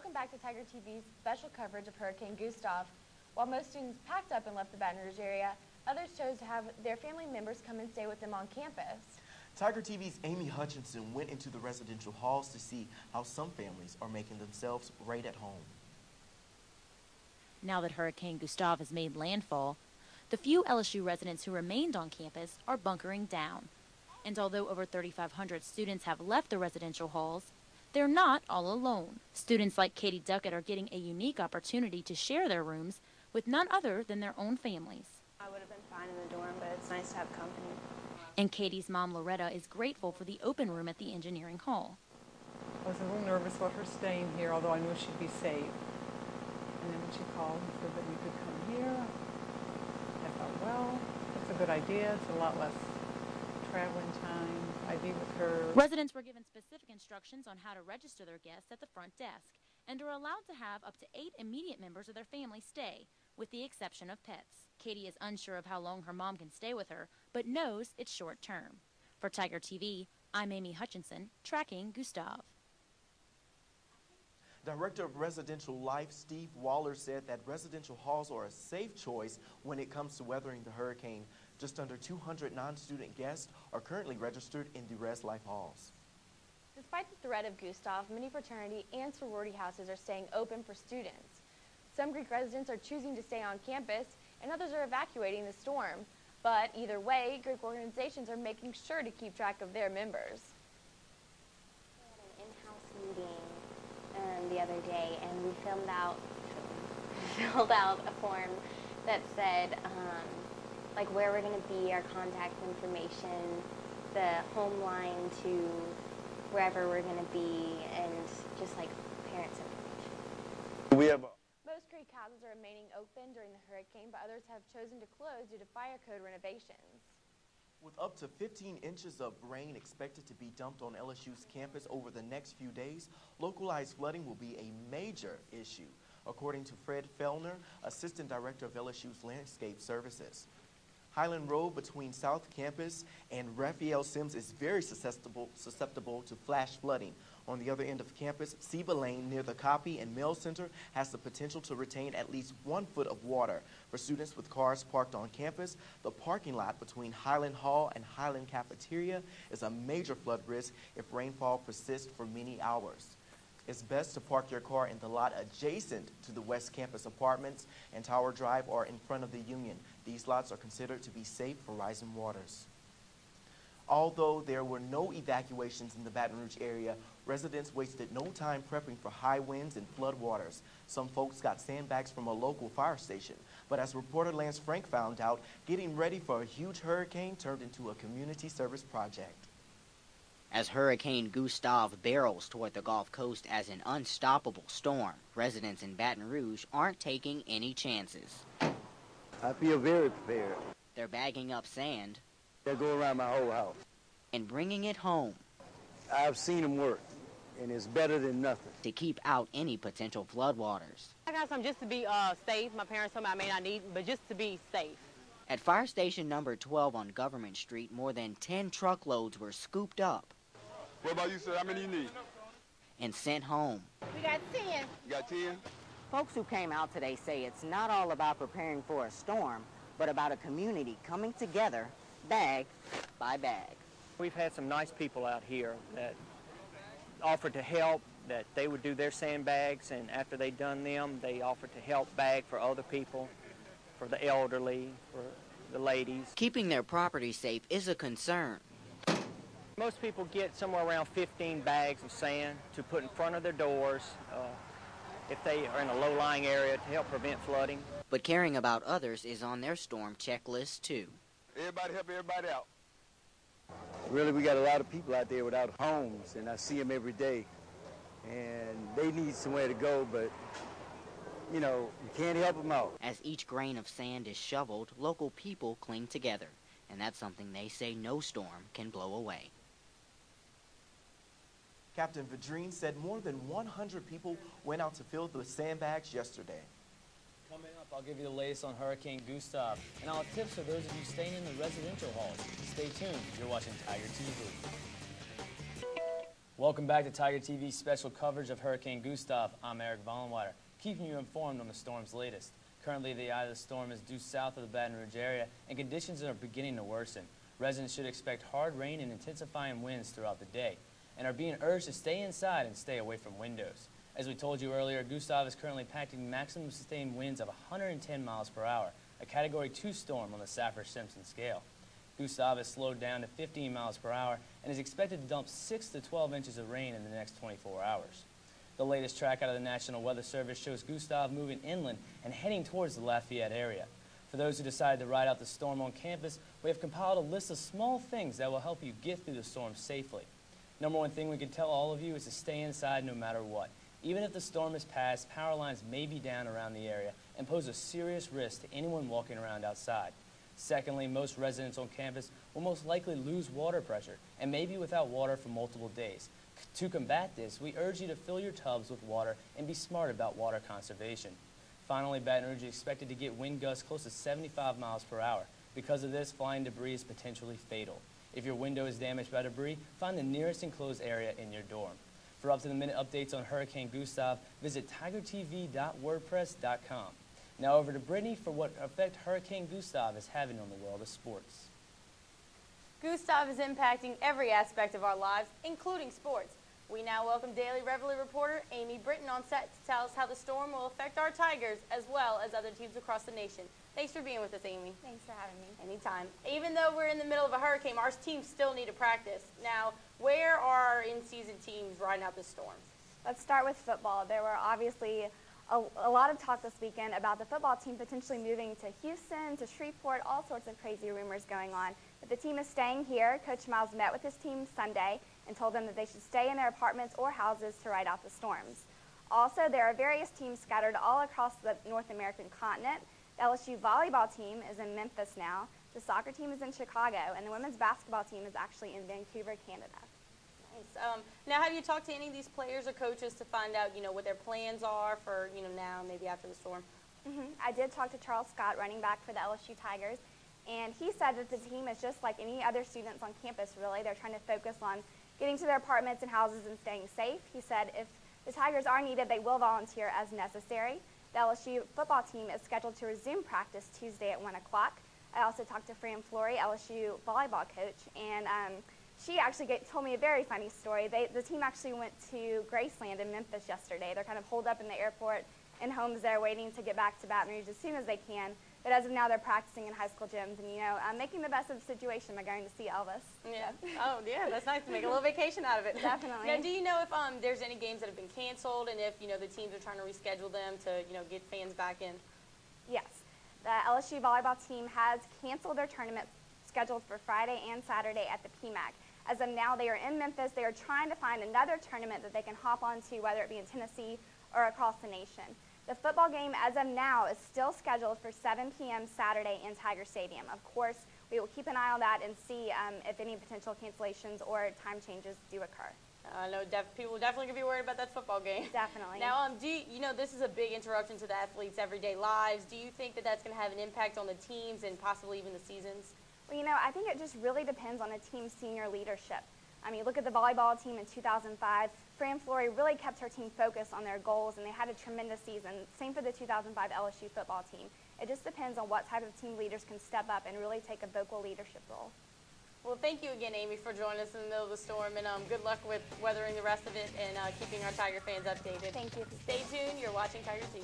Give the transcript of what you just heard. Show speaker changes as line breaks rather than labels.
Welcome back to Tiger TV's special coverage of Hurricane Gustav. While most students packed up and left the Baton Rouge area, others chose to have their family members come and stay with them on campus.
Tiger TV's Amy Hutchinson went into the residential halls to see how some families are making themselves right at home.
Now that Hurricane Gustav has made landfall, the few LSU residents who remained on campus are bunkering down. And although over 3,500 students have left the residential halls, they're not all alone. Students like Katie Duckett are getting a unique opportunity to share their rooms with none other than their own families.
I would have been fine in the dorm, but it's nice to have company.
And Katie's mom, Loretta, is grateful for the open room at the engineering hall.
I was a little nervous about her staying here, although I knew she'd be safe. And then when she called and said that we could come here, I thought, well, that's a good idea. It's a lot less traveling time. I'd be with her.
Residents were given specific instructions on how to register their guests at the front desk and are allowed to have up to 8 immediate members of their family stay, with the exception of pets. Katie is unsure of how long her mom can stay with her, but knows it's short term. For Tiger TV, I'm Amy Hutchinson, tracking Gustav.
Director of Residential Life, Steve Waller, said that residential halls are a safe choice when it comes to weathering the hurricane. Just under 200 non-student guests are currently registered in the Res Life halls.
Despite the threat of Gustav, many fraternity and sorority houses are staying open for students. Some Greek residents are choosing to stay on campus, and others are evacuating the storm. But either way, Greek organizations are making sure to keep track of their members.
We had an in-house meeting the other day, and we filled out a form that said like where we're going to be, our contact information, the home line to wherever we're going to be, and just like parents' information.
Most Greek houses are remaining open during the hurricane, but others have chosen to close due to fire code renovations.
With up to 15 inches of rain expected to be dumped on LSU's campus over the next few days, localized flooding will be a major issue, according to Fred Fellner, Assistant Director of LSU's Landscape Services. Highland Road between South Campus and Raphael Sims is very susceptible to flash flooding. On the other end of campus, Seba Lane near the Copy and Mail Center has the potential to retain at least 1 foot of water. For students with cars parked on campus, the parking lot between Highland Hall and Highland Cafeteria is a major flood risk if rainfall persists for many hours. It's best to park your car in the lot adjacent to the West Campus apartments and Tower Drive or in front of the Union. These lots are considered to be safe for rising waters. Although there were no evacuations in the Baton Rouge area, residents wasted no time prepping for high winds and floodwaters. Some folks got sandbags from a local fire station. But as reporter Lance Frank found out, getting ready for a huge hurricane turned into a community service project.
As Hurricane Gustav barrels toward the Gulf Coast as an unstoppable storm, residents in Baton Rouge aren't taking any chances.
I feel very prepared.
They're bagging up sand.
They go around my whole house.
And bringing it home.
I've seen them work, and it's better than nothing.
To keep out any potential floodwaters.
I got some just to be safe. My parents told me I may not need, but just to be safe.
At Fire Station number 12 on Government Street, more than 10 truckloads were scooped up.
What about you, sir? How many you need?
And sent home.
We got 10.
You got 10?
Folks who came out today say it's not all about preparing for a storm, but about a community coming together, bag by bag.
We've had some nice people out here that offered to help, that they would do their sandbags, and after they'd done them, they offered to help bag for other people, for the elderly, for the ladies.
Keeping their property safe is a concern.
Most people get somewhere around 15 bags of sand to put in front of their doors if they are in a low-lying area to help prevent flooding.
But caring about others is on their storm checklist, too.
Everybody help everybody out.
Really, we got a lot of people out there without homes, and I see them every day. And they need somewhere to go, but, you know, you can't help them out.
As each grain of sand is shoveled, local people cling together. And that's something they say no storm can blow away.
Captain Vadrine said more than 100 people went out to fill the sandbags yesterday.
Coming up, I'll give you the latest on Hurricane Gustav, and I'll have tips for those of you staying in the residential halls. Stay tuned. You're watching Tiger TV. Welcome back to Tiger TV's special coverage of Hurricane Gustav. I'm Eric Vollenweider, keeping you informed on the storm's latest. Currently, the eye of the storm is due south of the Baton Rouge area, and conditions are beginning to worsen. Residents should expect hard rain and intensifying winds throughout the day, and are being urged to stay inside and stay away from windows. As we told you earlier, Gustav is currently packing maximum sustained winds of 110 miles per hour, a Category 2 storm on the Saffir-Simpson scale. Gustav has slowed down to 15 miles per hour and is expected to dump 6 to 12 inches of rain in the next 24 hours. The latest track out of the National Weather Service shows Gustav moving inland and heading towards the Lafayette area. For those who decided to ride out the storm on campus, we have compiled a list of small things that will help you get through the storm safely. Number one thing we can tell all of you is to stay inside no matter what. Even if the storm has passed, power lines may be down around the area and pose a serious risk to anyone walking around outside. Secondly, most residents on campus will most likely lose water pressure and may be without water for multiple days. To combat this, we urge you to fill your tubs with water and be smart about water conservation. Finally, Baton Rouge is expected to get wind gusts close to 75 miles per hour. Because of this, flying debris is potentially fatal. If your window is damaged by debris, find the nearest enclosed area in your dorm. For up-to-the-minute updates on Hurricane Gustav, visit tigertv.wordpress.com. Now over to Brittany for what effect Hurricane Gustav is having on the world of sports.
Gustav is impacting every aspect of our lives, including sports. We now welcome Daily Reveille reporter Amy Britton on set to tell us how the storm will affect our Tigers as well as other teams across the nation. Thanks for being with us, Amy.
Thanks for having me.
Anytime. Even though we're in the middle of a hurricane, our teams still need to practice. Now, where are our in-season teams riding out this storm?
Let's start with football. There were obviously a lot of talk this weekend about the football team potentially moving to Houston, to Shreveport, all sorts of crazy rumors going on. But the team is staying here. Coach Miles met with his team Sunday and told them that they should stay in their apartments or houses to ride out the storms. Also, there are various teams scattered all across the North American continent. The LSU volleyball team is in Memphis now. The soccer team is in Chicago, and the women's basketball team is actually in Vancouver, Canada.
Nice. Now, have you talked to any of these players or coaches to find out, what their plans are for, now, maybe after the storm?
I did talk to Charles Scott, running back for the LSU Tigers, and he said that the team is just like any other students on campus, really. They're trying to focus on getting to their apartments and houses and staying safe. He said if the Tigers are needed, they will volunteer as necessary. The LSU football team is scheduled to resume practice Tuesday at 1 o'clock. I also talked to Fran Flory, LSU volleyball coach, and she actually told me a very funny story. The team actually went to Graceland in Memphis yesterday. They're kind of holed up in the airport in homes there waiting to get back to Baton Rouge as soon as they can. But as of now, they're practicing in high school gyms and, making the best of the situation by going to see Elvis.
Yeah. Oh, yeah, that's nice to make a little vacation out of it.
Definitely.
Now, do you know if there's any games that have been canceled and if, the teams are trying to reschedule them to, get fans back in?
Yes. The LSU volleyball team has canceled their tournament scheduled for Friday and Saturday at the PMAC. As of now, they are in Memphis. They are trying to find another tournament that they can hop onto, whether it be in Tennessee or across the nation. The football game, as of now, is still scheduled for 7 p.m. Saturday in Tiger Stadium. Of course, we will keep an eye on that and see if any potential cancellations or time changes do occur.
I know people definitely going to be worried about that football game.
Definitely.
Now, this is a big interruption to the athletes' everyday lives. Do you think that that's going to have an impact on the teams and possibly even the seasons?
Well, I think it just really depends on a team's senior leadership. I mean, look at the volleyball team in 2005. Fran Flory really kept her team focused on their goals, and they had a tremendous season. Same for the 2005 LSU football team. It just depends on what type of team leaders can step up and really take a vocal leadership role.
Well, thank you again, Amy, for joining us in the middle of the storm, and good luck with weathering the rest of it and keeping our Tiger fans updated.
Thank you.
Stay tuned. You're watching Tiger TV.